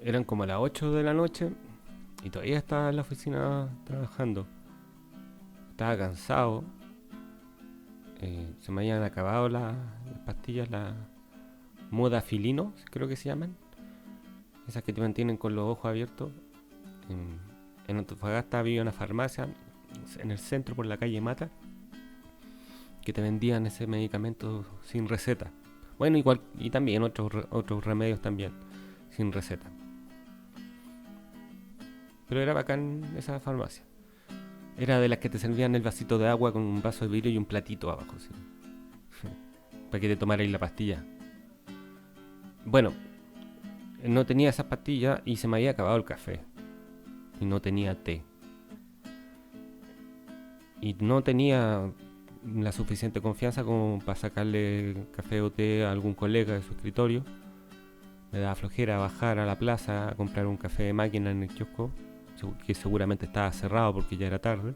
Eran como las 8 de la noche y todavía estaba en la oficina trabajando. Estaba cansado. Se me habían acabado las pastillas, las modafilino, creo que se llaman. Esas que te mantienen con los ojos abiertos. En Antofagasta había una farmacia en el centro por la calle Mata que te vendían ese medicamento sin receta. Bueno, igual y también otros remedios también sin receta. Pero era bacán esa farmacia. Era de las que te servían el vasito de agua con un vaso de vidrio y un platito abajo, ¿sí? Para que te tomarais la pastilla. Bueno, no tenía esas pastillas y se me había acabado el café. Y no tenía té. Y no tenía la suficiente confianza como para sacarle café o té a algún colega de su escritorio. Me daba flojera bajar a la plaza a comprar un café de máquina en el kiosco, que seguramente estaba cerrado porque ya era tarde.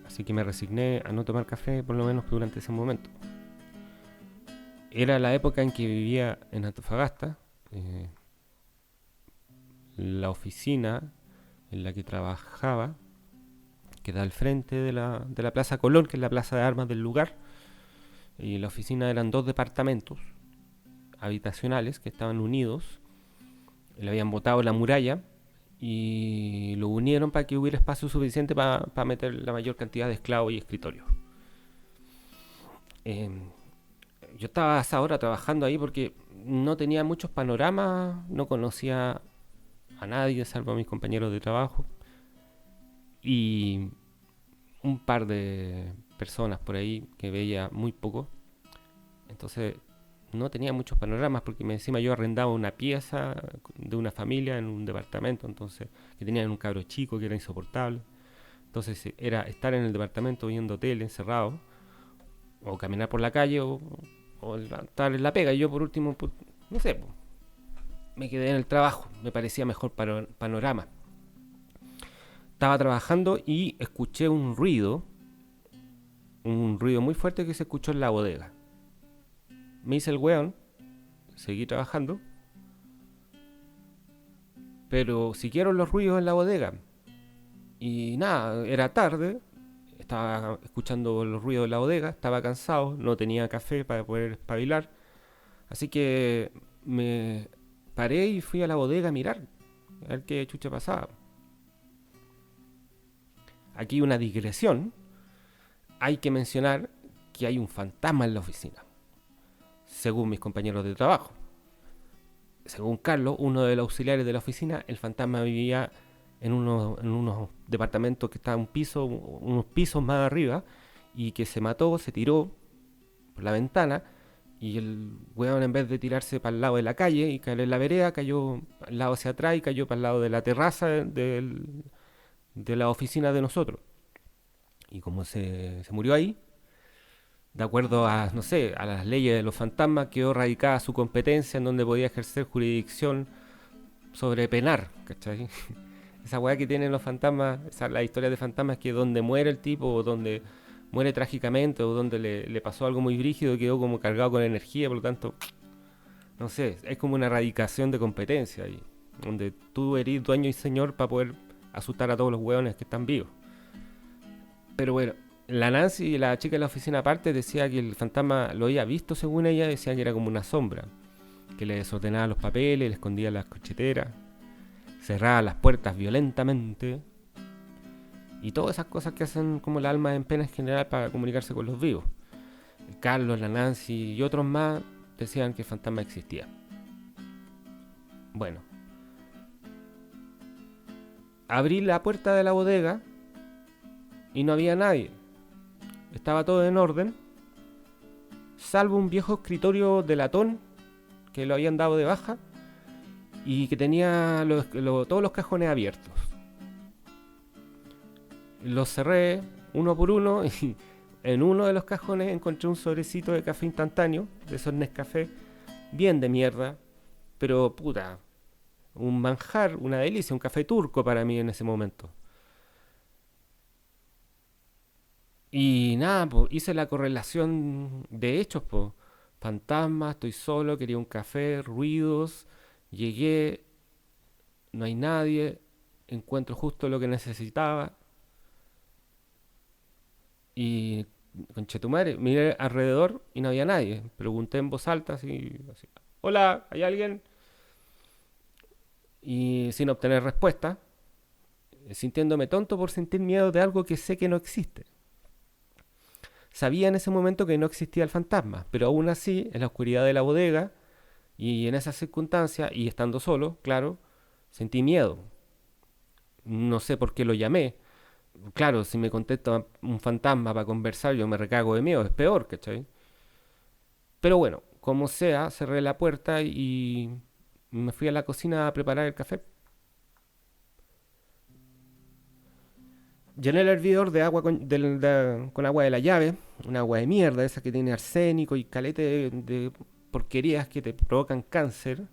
Así que me resigné a no tomar café por lo menos durante ese momento. Era la época en que vivía en Antofagasta. La oficina en la que trabajaba queda al frente de la Plaza Colón, que es la plaza de armas del lugar. Y la oficina eran dos departamentos habitacionales que estaban unidos. Le habían botado la muralla y lo unieron para que hubiera espacio suficiente para meter la mayor cantidad de esclavos y escritorios. Eh, yo estaba a esa hora trabajando ahí porque no tenía muchos panoramas, no conocía a nadie salvo a mis compañeros de trabajo y un par de personas por ahí que veía muy poco. Entonces no tenía muchos panoramas porque encima yo arrendaba una pieza de una familia en un departamento, entonces que tenían un cabro chico que era insoportable. Entonces era estar en el departamento viendo tele encerrado o caminar por la calle o estar en la pega. Y yo por último, pues, no sé, pues, me quedé en el trabajo, me parecía mejor panorama. Estaba trabajando y escuché un ruido muy fuerte que se escuchó en la bodega. Me hice el weón, seguí trabajando, pero siguieron los ruidos en la bodega. Y nada, era tarde, estaba escuchando los ruidos de la bodega, estaba cansado, no tenía café para poder espabilar. Así que me paré y fui a la bodega a mirar, a ver qué chucha pasaba. Aquí una digresión, hay que mencionar que hay un fantasma en la oficina, según mis compañeros de trabajo. Según Carlos, uno de los auxiliares de la oficina, el fantasma vivía en unos departamentos que estaban unos pisos más arriba, y que se mató, se tiró por la ventana, y el weón, en vez de tirarse para el lado de la calle y caer en la vereda, cayó al lado hacia atrás y cayó para el lado de la terraza de la oficina de nosotros. Y como se murió ahí, de acuerdo a, no sé, a las leyes de los fantasmas, quedó radicada su competencia en donde podía ejercer jurisdicción sobre penar, ¿cachai? Esa weá que tienen los fantasmas, la historia de fantasmas, que donde muere el tipo o donde muere trágicamente o donde le pasó algo muy brígido, quedó como cargado con energía, por lo tanto, no sé, es como una erradicación de competencia ahí, donde tú eres dueño y señor para poder asustar a todos los hueones que están vivos. Pero bueno, la Nancy, la chica de la oficina aparte, decía que el fantasma lo había visto, según ella, decía que era como una sombra, que le desordenaba los papeles, le escondía las cocheteras, cerraba las puertas violentamente y todas esas cosas que hacen como el alma en pena en general para comunicarse con los vivos. El Carlos, la Nancy y otros más decían que el fantasma existía. Bueno, abrí la puerta de la bodega y no había nadie. Estaba todo en orden, salvo un viejo escritorio de latón que lo habían dado de baja y que tenía todos los cajones abiertos. Los cerré uno por uno y en uno de los cajones encontré un sobrecito de café instantáneo, de esos Nescafé, bien de mierda, pero puta, un manjar, una delicia, un café turco para mí en ese momento. Y nada, pues hice la correlación de hechos, pues, fantasma, estoy solo, quería un café, ruidos, llegué, no hay nadie, encuentro justo lo que necesitaba y conchetumare, miré alrededor y no había nadie. Pregunté en voz alta así, hola, ¿hay alguien? Y sin obtener respuesta, sintiéndome tonto por sentir miedo de algo que sé que no existe. Sabía en ese momento que no existía el fantasma, pero aún así, en la oscuridad de la bodega y en esas circunstancias, y estando solo, claro, sentí miedo. No sé por qué lo llamé. Claro, si me contesta un fantasma para conversar, yo me recago de miedo, es peor, ¿cachai? Pero bueno, como sea, cerré la puerta y me fui a la cocina a preparar el café. Llené el hervidor de agua con agua de la llave, un agua de mierda, esa que tiene arsénico y calete de porquerías que te provocan cáncer.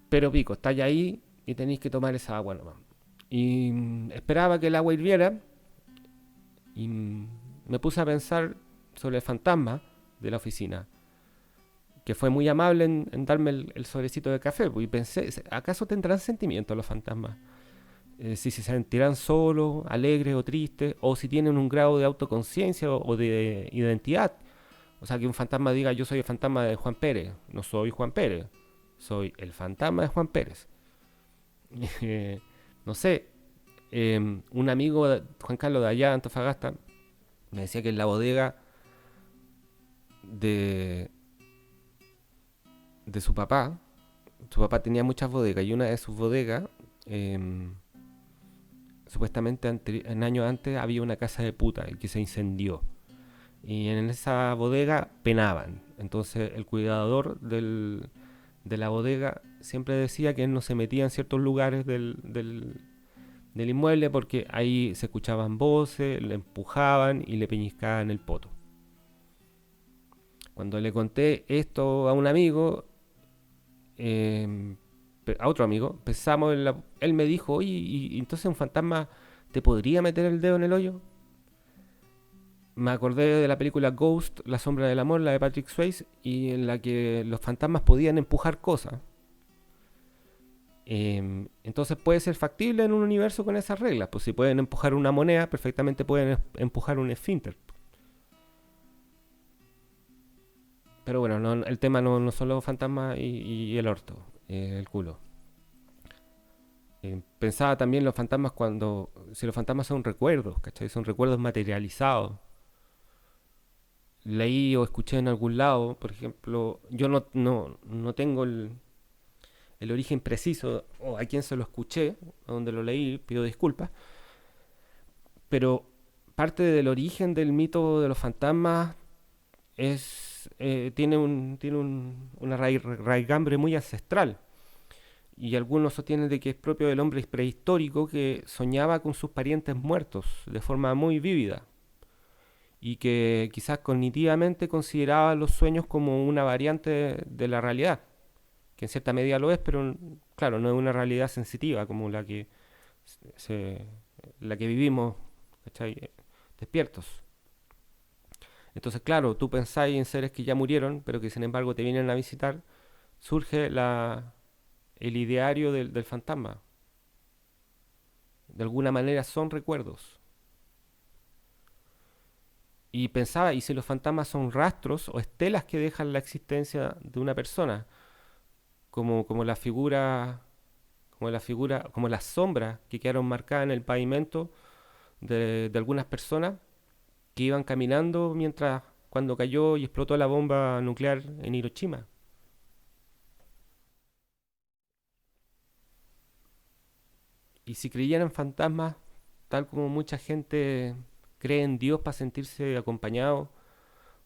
Pero pico, estáis ahí y tenéis que tomar esa agua nomás. Y esperaba que el agua hirviera y me puse a pensar sobre el fantasma de la oficina, que fue muy amable en darme el sobrecito de café. Y pensé, ¿acaso tendrán sentimientos los fantasmas? Si se sentirán solos, alegres o tristes, o si tienen un grado de autoconciencia o de identidad. O sea, que un fantasma diga, yo soy el fantasma de Juan Pérez. No soy Juan Pérez, soy el fantasma de Juan Pérez. No sé, un amigo, Juan Carlos de allá, de Antofagasta, me decía que en la bodega de, de su papá tenía muchas bodegas y una de sus bodegas, eh, supuestamente en años antes había una casa de puta que se incendió. Y en esa bodega penaban. Entonces el cuidador de la bodega siempre decía que él no se metía en ciertos lugares del inmueble porque ahí se escuchaban voces, le empujaban y le peñiscaban el poto. Cuando le conté esto a un amigo, eh, a otro amigo, pensamos él me dijo, oye, ¿y entonces un fantasma te podría meter el dedo en el hoyo? Me acordé de la película Ghost, La sombra del amor, la de Patrick Swayze, y en la que los fantasmas podían empujar cosas. Entonces puede ser factible en un universo con esas reglas. Pues si pueden empujar una moneda, perfectamente pueden empujar un esfínter. Pero bueno, el tema no son los fantasmas y el orto, el culo. Pensaba también los fantasmas cuando, si los fantasmas son recuerdos, ¿cachai? Son recuerdos materializados. Leí o escuché en algún lado, por ejemplo, yo no tengo el origen preciso o a quién se lo escuché, a donde lo leí, pido disculpas, pero parte del origen del mito de los fantasmas tiene una raigambre muy ancestral. Y algunos sostienen de que es propio del hombre prehistórico que soñaba con sus parientes muertos de forma muy vívida y que quizás cognitivamente consideraba los sueños como una variante de la realidad, que en cierta medida lo es, pero claro, no es una realidad sensitiva como se, la que vivimos, ¿cachai? Despiertos. Entonces, claro, tú pensáis en seres que ya murieron, pero que sin embargo te vienen a visitar, surge el ideario del fantasma. De alguna manera son recuerdos. Y pensaba, ¿y si los fantasmas son rastros o estelas que dejan la existencia de una persona? Como la figura, como las sombras que quedaron marcadas en el pavimento de algunas personas que iban caminando mientras cuando cayó y explotó la bomba nuclear en Hiroshima. Y si creían en fantasmas, tal como mucha gente cree en Dios para sentirse acompañado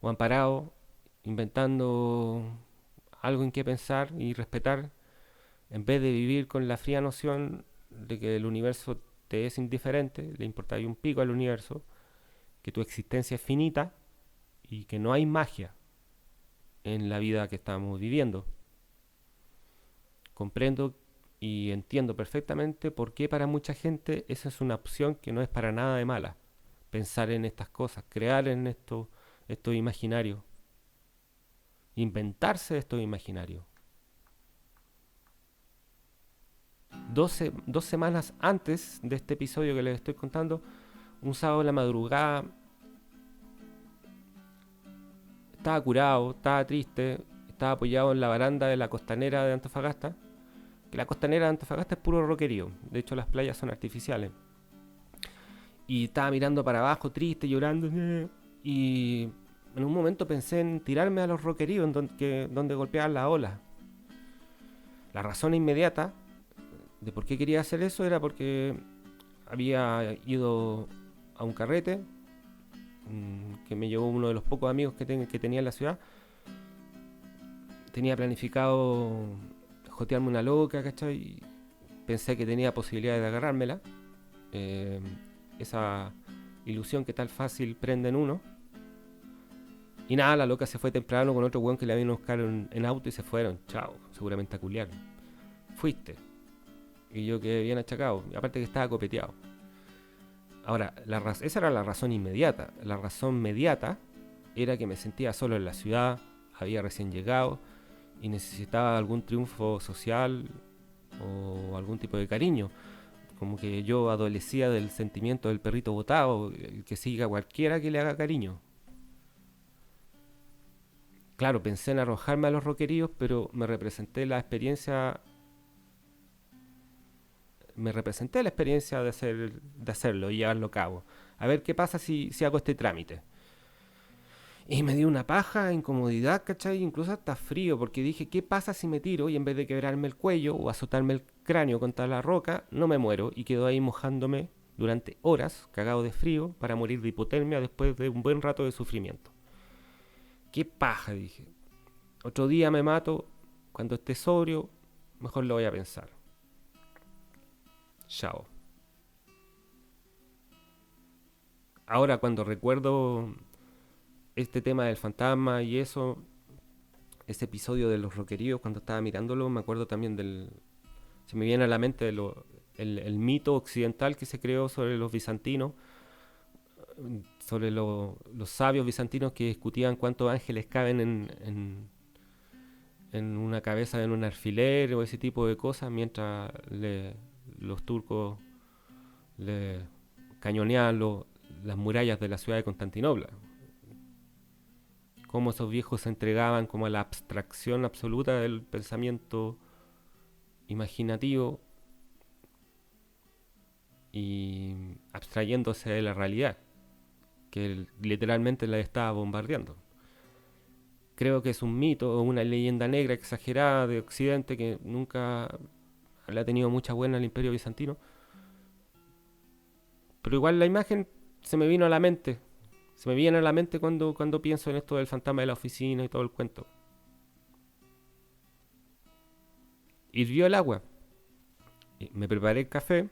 o amparado, inventando algo en qué pensar y respetar, en vez de vivir con la fría noción de que el universo te es indiferente, le importa un pico al universo, que tu existencia es finita y que no hay magia en la vida que estamos viviendo. Comprendo y entiendo perfectamente por qué para mucha gente esa es una opción que no es para nada de mala. Pensar en estas cosas, crear en estos imaginarios. inventarse estos imaginarios. 2 semanas antes de este episodio que les estoy contando, un sábado en la madrugada, estaba curado, estaba triste, estaba apoyado en la baranda de la costanera de Antofagasta, que la costanera de Antofagasta es puro roquerío, de hecho las playas son artificiales. Y estaba mirando para abajo, triste, llorando, y en un momento pensé en tirarme a los roqueríos donde golpeaban las olas. La razón inmediata de por qué quería hacer eso era porque había ido a un carrete que me llevó uno de los pocos amigos que tenía en la ciudad. Tenía planificado jotearme una loca, ¿cachai? Pensé que tenía posibilidades de agarrármela. Esa ilusión que tan fácil prende en uno. Y nada, la loca se fue temprano con otro weón que le habían buscado en auto y se fueron. Chao, seguramente a culiar. Fuiste. Y yo quedé bien achacado. Aparte que estaba copeteado. Ahora, esa era la razón inmediata. La razón mediata era que me sentía solo en la ciudad, había recién llegado y necesitaba algún triunfo social o algún tipo de cariño. Como que yo adolecía del sentimiento del perrito botado, el que siga cualquiera que le haga cariño. Claro, pensé en arrojarme a los roqueríos, pero me representé la experiencia de hacerlo y llevarlo a cabo. A ver qué pasa si hago este trámite. Y me dio una paja, incomodidad, ¿cachai? Incluso hasta frío, porque dije, ¿qué pasa si me tiro y en vez de quebrarme el cuello o azotarme el cráneo contra la roca, no me muero y quedo ahí mojándome durante horas, cagado de frío, para morir de hipotermia después de un buen rato de sufrimiento? ¿Qué paja? Dije. Otro día me mato, cuando esté sobrio, mejor lo voy a pensar. Chao. Ahora cuando recuerdo este tema del fantasma y eso, ese episodio de los roqueríos, cuando estaba mirándolo, me acuerdo también se me viene a la mente el mito occidental que se creó sobre los bizantinos, sobre los sabios bizantinos que discutían cuántos ángeles caben en una cabeza, en un alfiler o ese tipo de cosas, mientras los turcos le cañoneaban las murallas de la ciudad de Constantinopla. Cómo esos viejos se entregaban como a la abstracción absoluta del pensamiento imaginativo y abstrayéndose de la realidad que literalmente la estaba bombardeando. Creo que es un mito o una leyenda negra exagerada de Occidente que nunca le ha tenido mucha buena al Imperio Bizantino, pero igual la imagen se me vino a la mente. Se me viene a la mente cuando pienso en esto del fantasma de la oficina y todo el cuento. Hirvió el agua. Me preparé el café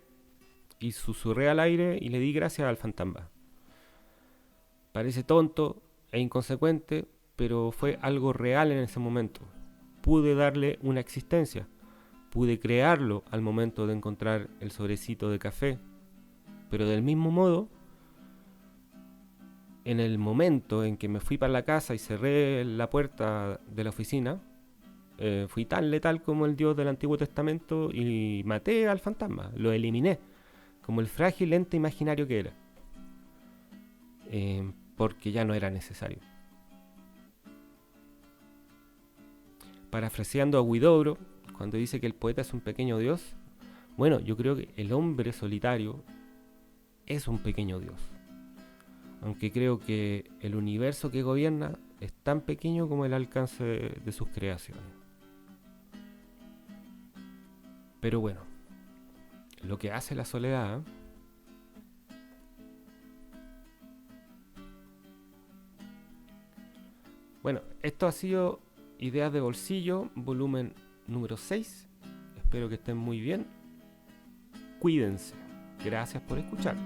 y susurré al aire y le di gracias al fantasma. Parece tonto e inconsecuente, pero fue algo real en ese momento. Pude darle una existencia. Pude crearlo al momento de encontrar el sobrecito de café. Pero del mismo modo, en el momento en que me fui para la casa y cerré la puerta de la oficina, fui tan letal como el Dios del Antiguo Testamento y maté al fantasma, lo eliminé, como el frágil ente imaginario que era, porque ya no era necesario. Parafraseando a Huidobro, cuando dice que el poeta es un pequeño Dios, bueno, yo creo que el hombre solitario es un pequeño Dios. Aunque creo que el universo que gobierna es tan pequeño como el alcance de sus creaciones. Pero bueno, lo que hace la soledad, Bueno, esto ha sido Ideas de Bolsillo, volumen número 6. Espero que estén muy bien. Cuídense. Gracias por escuchar.